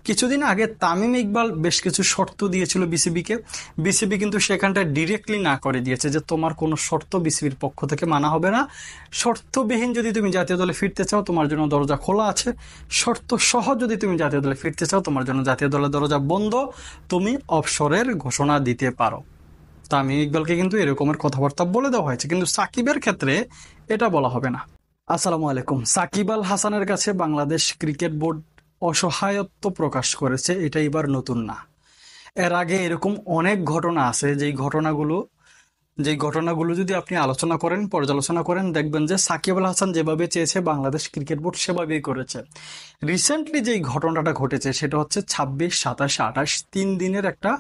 কিছুদিন আগে তামিম ইকবাল বেশ কিছু শর্ত দিয়েছিল বিসিবিকে। বিসিবি কিন্তু সেখানটা ডিরেক্টলি না করে দিয়েছে যে তোমার কোনো শর্ত বিসিবির পক্ষ থেকে মানা হবে না। শর্তবিহীন যদি তুমি জাতীয় দলে ফিরতে চাও তোমার জন্য দরজা খোলা আছে, শর্ত সহ যদি তুমি জাতীয় দলে ফিরতে চাও তোমার জন্য জাতীয় দলের দরজা বন্ধ, তুমি অবসরের ঘোষণা দিতে পারো। তামিম ইকবালকে কিন্তু এরকমের কথাবার্তা বলে দেওয়া হয়েছে, কিন্তু সাকিবের ক্ষেত্রে এটা বলা হবে না। আসসালামু আলাইকুম। সাকিব আল হাসানের কাছে বাংলাদেশ ক্রিকেট বোর্ড অসহায়ত্ব প্রকাশ করেছে, এটা এবার নতুন না। এর আগে এরকম অনেক ঘটনা আছে, যেই ঘটনাগুলো যদি আপনি আলোচনা করেন, পর্যালোচনা করেন, দেখবেন যে সাকিব আল হাসান যেভাবে চেয়েছে বাংলাদেশ ক্রিকেট বোর্ড সেভাবেই করেছে। রিসেন্টলি যেই ঘটনাটা ঘটেছে সেটা হচ্ছে 26, 27, 28 3 দিনের একটা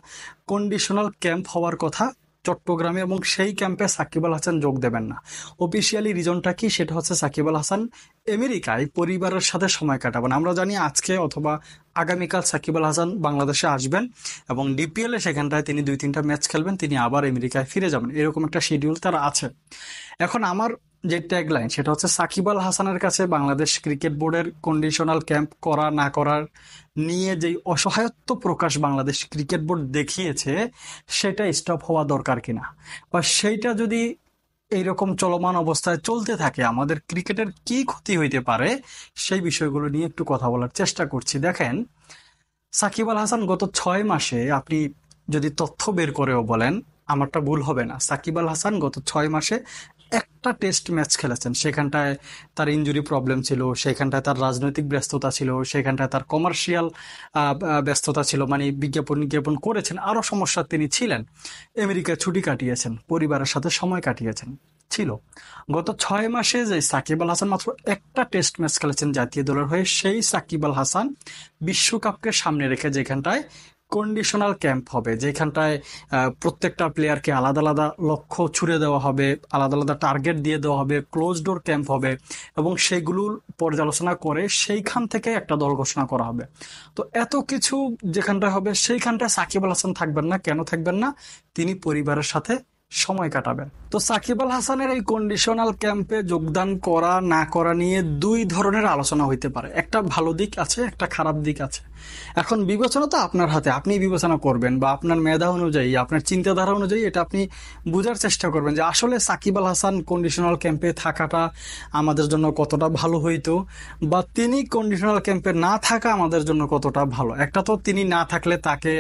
কন্ডিশনাল ক্যাম্প হওয়ার কথা চট্টগ্রামে, এবং সেই ক্যাম্পে সাকিব আল হাসান যোগ দেবেন না। অফিসিয়ালি রিজনটা কি, সেটা হচ্ছে সাকিব আল হাসান আমেরিকায় পরিবারের সাথে সময় কাটাবেন। আমরা জানি আজকে অথবা আগামীকাল সাকিব আল হাসান বাংলাদেশে আসবেন এবং ডিপিএল এ সেখানটায় তিনি 2-3টা ম্যাচ খেলবেন, তিনি আবার আমেরিকায় ফিরে যাবেন, এরকম একটা শিডিউল তার আছে। এখন আমার যে ট্যাগলাইন সেটা হচ্ছে সাকিব আল হাসানের কাছে বাংলাদেশ ক্রিকেট বোর্ডের কন্ডিশনাল ক্যাম্প করা না করার নিয়ে যেই অসহায়ত্ব প্রকাশ বাংলাদেশ ক্রিকেট বোর্ড দেখিয়েছে সেটা স্টপ হওয়া দরকার কিনা, বা সেইটা যদি এইরকম চলমান অবস্থায় চলতে থাকে আমাদের ক্রিকেটের কি ক্ষতি হইতে পারে, সেই বিষয়গুলো নিয়ে একটু কথা বলার চেষ্টা করছি। দেখেন, সাকিব আল হাসান গত 6 মাসে, আপনি যদি তথ্য বের করেও বলেন আমারটা ভুল হবে না, সাকিব আল হাসান গত 6 মাসে একটা টেস্ট ম্যাচ খেলেছেন। সেখানটায় তার ইনজুরি প্রবলেম ছিল, সেখানটায় তার রাজনৈতিক ব্যস্ততা ছিল, সেখানটায় তার কমার্শিয়াল ব্যস্ততা ছিল, মানে বিজ্ঞাপন করেছেন, আরও সমস্যা তিনি ছিলেন। আমেরিকায় ছুটি কাটিয়েছেন, পরিবারের সাথে সময় কাটিয়েছেন ছিল। গত 6 মাসে যে সাকিব আল হাসান মাত্র একটা টেস্ট ম্যাচ খেলেছেন জাতীয় দলের হয়ে, সেই সাকিব আল হাসান বিশ্বকাপকে সামনে রেখে যেখানটায় কন্ডিশনাল ক্যাম্প হবে, যেখানটায় প্রত্যেকটা প্লেয়ারকে আলাদা আলাদা লক্ষ্য ছুড়ে দেওয়া হবে, আলাদা আলাদা টার্গেট দিয়ে দেওয়া হবে, ক্লোজ ডোর ক্যাম্প হবে, এবং সেগুলোর পর্যালোচনা করে সেইখান থেকে একটা দল ঘোষণা করা হবে। তো এত কিছু যেখানটায় হবে সেইখানটায় সাকিব আল হাসান থাকবেন না। কেন থাকবেন না? তিনি পরিবারের সাথে সময় কাটাবেন। তো সাকিব আল হাসানের এই কন্ডিশনাল ক্যাম্পে যোগদান করা না করা নিয়ে দুই ধরনের আলোচনা হইতে পারে। একটা ভালো দিক আছে, একটা খারাপ দিক আছে। এখন বিবেচনা তো আপনার হাতে, আপনি বিবেচনা করবেন, বা আপনার মেধা অনুযায়ী, আপনার চিন্তাধারা অনুযায়ী এটা আপনি বোঝার চেষ্টা করবেন যে আসলে সাকিব আল হাসান কন্ডিশনাল ক্যাম্পে থাকাটা আমাদের জন্য কতটা ভালো হইতো, বা তিনি কন্ডিশনাল ক্যাম্পে না থাকা আমাদের জন্য কতটা ভালো। একটা তো তিনি না থাকলে তাকে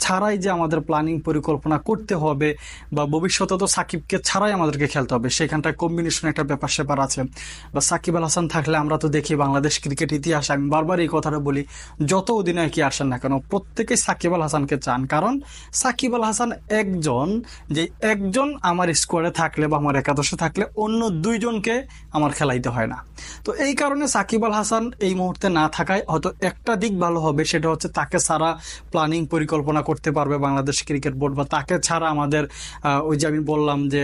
ছাড়াই যে আমাদের প্ল্যানিং পরিকল্পনা করতে হবে, বা ভবিষ্যতে তো সাকিবকে ছাড়াই আমাদেরকে খেলতে হবে, সেখানটায় কম্বিনেশন একটা ব্যাপার স্যাপার আছে। বা সাকিব আল হাসান থাকলে আমরা তো দেখি বাংলাদেশ ক্রিকেট ইতিহাসে, আমি বারবার এই কথাটা বলি, যত অধিনায়কই আসেন না কেন প্রত্যেকেই সাকিব আল হাসানকে চান। কারণ সাকিব আল হাসান একজন আমার স্কোয়াডে থাকলে বা আমার একাদশে থাকলে অন্য দুইজনকে আমার খেলাইতে হয় না। তো এই কারণে সাকিব আল হাসান এই মুহূর্তে না থাকায় হয়তো একটা দিক ভালো হবে, সেটা হচ্ছে তাকে ছাড়া প্ল্যানিং পরিকল্পনা করতে পারবে বাংলাদেশ ক্রিকেট বোর্ড, বা তাকে ছাড়া আমাদের ওই যে আমি বললাম যে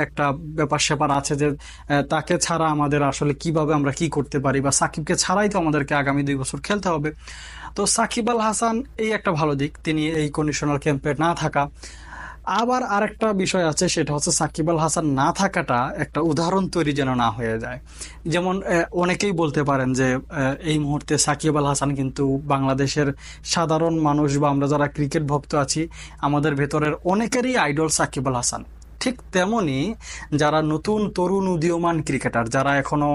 একটা ব্যাপার স্যাপার আছে যে তাকে ছাড়া আমাদের আসলে কিভাবে আমরা কি করতে পারি, বা সাকিবকে ছাড়াই তো আমাদেরকে আগামী 2 বছর খেলতে হবে। তো সাকিব আল হাসান এই একটা ভালো দিক, তিনি এই কন্ডিশনাল ক্যাম্পে না থাকা। আবার আরেকটা বিষয় আছে, সেটা হচ্ছে সাকিব আল হাসান না থাকাটা একটা উদাহরণ তৈরি যেন না হয়ে যায়। যেমন অনেকেই বলতে পারেন যে এই মুহূর্তে সাকিব আল হাসান কিন্তু বাংলাদেশের সাধারণ মানুষ বা আমরা যারা ক্রিকেট ভক্ত আছি আমাদের ভেতরের অনেকেরই আইডল সাকিব আল হাসান। ঠিক তেমনি যারা নতুন তরুণ উদীয়মান ক্রিকেটার, যারা এখনো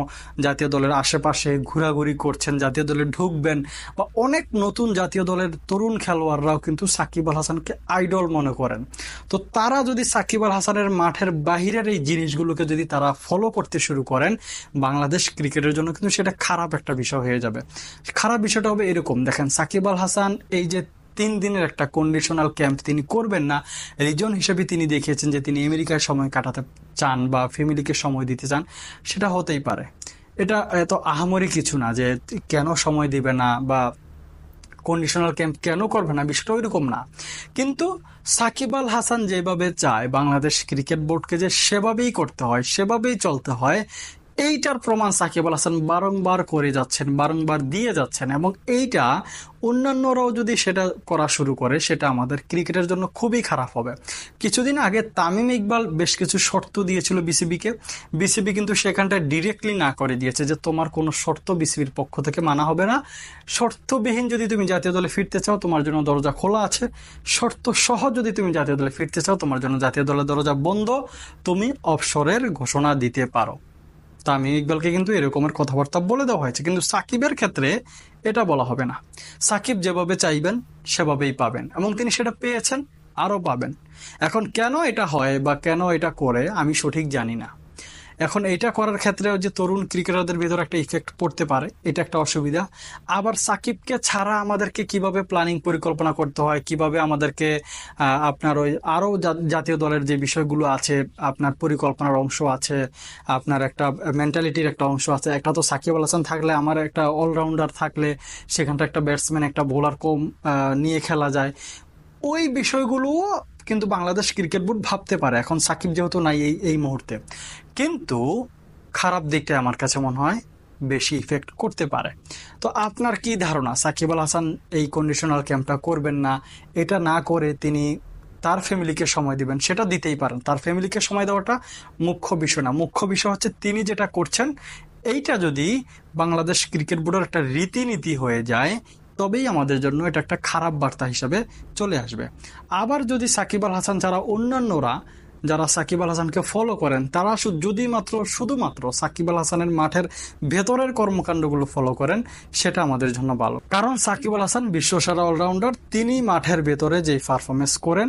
জাতীয় দলের আশেপাশে ঘোরাঘুরি করছেন, জাতীয় দলে ঢুকবেন, বা অনেক নতুন জাতীয় দলের তরুণ খেলোয়াড়রাও কিন্তু সাকিব আল হাসানকে আইডল মনে করেন। তো তারা যদি সাকিব আল হাসানের মাঠের বাহিরের এই জিনিসগুলোকে যদি তারা ফলো করতে শুরু করেন, বাংলাদেশ ক্রিকেটের জন্য কিন্তু সেটা খারাপ একটা বিষয় হয়ে যাবে। খারাপ বিষয়টা হবে এরকম, দেখেন সাকিব আল হাসান এই যে 3 দিনের একটা কন্ডিশনাল ক্যাম্প তিনি করবেন না, রিজন হিসেবে তিনি দেখিয়েছেন যে তিনি আমেরিকায় সময় কাটাতে চান বা ফ্যামিলিকে সময় দিতে চান। সেটা হতেই পারে, এটা এত আহামরি কিছু না যে কেন সময় দিবে না বা কন্ডিশনাল ক্যাম্প কেন করবে না, বিষয়টা ওইরকম না। কিন্তু সাকিব আল হাসান যেভাবে চায় বাংলাদেশ ক্রিকেট বোর্ডকে যে সেভাবেই করতে হয়, সেভাবেই চলতে হয়, এইটার প্রমাণ সাকিব আল হাসান বারংবার করে যাচ্ছেন, বারংবার দিয়ে যাচ্ছেন, এবং এইটা অন্যান্যরাও যদি সেটা করা শুরু করে সেটা আমাদের ক্রিকেটের জন্য খুবই খারাপ হবে। কিছুদিন আগে তামিম ইকবাল বেশ কিছু শর্ত দিয়েছিল বিসিবিকে, বিসিবি কিন্তু সেখানটা ডিরেক্টলি না করে দিয়েছে যে তোমার কোনো শর্ত বিসিবির পক্ষ থেকে মানা হবে না, শর্তবিহীন যদি তুমি জাতীয় দলে ফিরতে চাও তোমার জন্য দরজা খোলা আছে, শর্ত সহ যদি তুমি জাতীয় দলে ফিরতে চাও তোমার জন্য জাতীয় দলের দরজা বন্ধ, তুমি অবসরের ঘোষণা দিতে পারো। তামিম ইকবালকে কিন্তু এরকমের কথাবার্তা বলে দেওয়া হয়েছে, কিন্তু সাকিবের ক্ষেত্রে এটা বলা হবে না। সাকিব যেভাবে চাইবেন সেভাবেই পাবেন, এবং তিনি সেটা পেয়েছেন, আরও পাবেন। এখন কেন এটা হয় বা কেন এটা করে আমি সঠিক জানি না। এখন এটা করার ক্ষেত্রে যে তরুণ ক্রিকেটারদের ভিতর একটা ইফেক্ট পড়তে পারে, এটা একটা অসুবিধা। আবার সাকিবকে ছাড়া আমাদেরকে কিভাবে প্ল্যানিং পরিকল্পনা করতে হয়, কিভাবে আমাদেরকে আপনার ওই আরও জাতীয় দলের যে বিষয়গুলো আছে, আপনার পরিকল্পনার অংশ আছে, আপনার একটা মেন্টালিটির একটা অংশ আছে। একটা তো সাকিব আল হাসান থাকলে, আমার একটা অলরাউন্ডার থাকলে সেখানটা একটা ব্যাটসম্যান একটা বোলার কম নিয়ে খেলা যায়, ওই বিষয়গুলোও কিন্তু বাংলাদেশ ক্রিকেট বোর্ড ভাবতে পারে। এখন সাকিব যেহেতু নাই এই মুহূর্তে, কিন্তু খারাপ দিকটা আমার কাছে মনে হয় বেশি ইফেক্ট করতে পারে। তো আপনার কি ধারণা, সাকিব আল হাসান এই কন্ডিশনাল ক্যাম্পটা করবেন না, এটা না করে তিনি তার ফ্যামিলিকে সময় দিবেন? সেটা দিতেই পারেন, তার ফ্যামিলিকে সময় দেওয়াটা মুখ্য বিষয় না। মুখ্য বিষয় হচ্ছে তিনি যেটা করছেন এইটা যদি বাংলাদেশ ক্রিকেট বোর্ডের একটা রীতিনীতি হয়ে যায় তবেই আমাদের জন্য এটা একটা খারাপ বার্তা হিসাবে চলে আসবে। আবার যদি সাকিব আল হাসান ছাড়া অন্যান্যরা যারা সাকিব আল হাসানকে ফলো করেন তারা শুধুমাত্র সাকিব আল হাসানের মাঠের ভেতরের কর্মকাণ্ডগুলো ফলো করেন, সেটা আমাদের জন্য ভালো। কারণ সাকিব আল হাসান বিশ্বসেরা অলরাউন্ডার, তিনি মাঠের ভেতরে যেই পারফরমেন্স করেন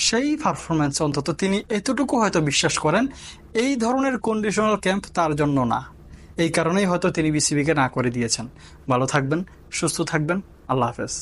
সেই পারফরমেন্স অন্তত তিনি এতটুকু হয়তো বিশ্বাস করেন এই ধরনের কন্ডিশনাল ক্যাম্প তার জন্য না। এই কারণেই হয়তো তিনি বিসিবিকে না করে দিয়েছেন। ভালো থাকবেন, সুস্থ থাকবেন, আল্লাহ হাফেজ।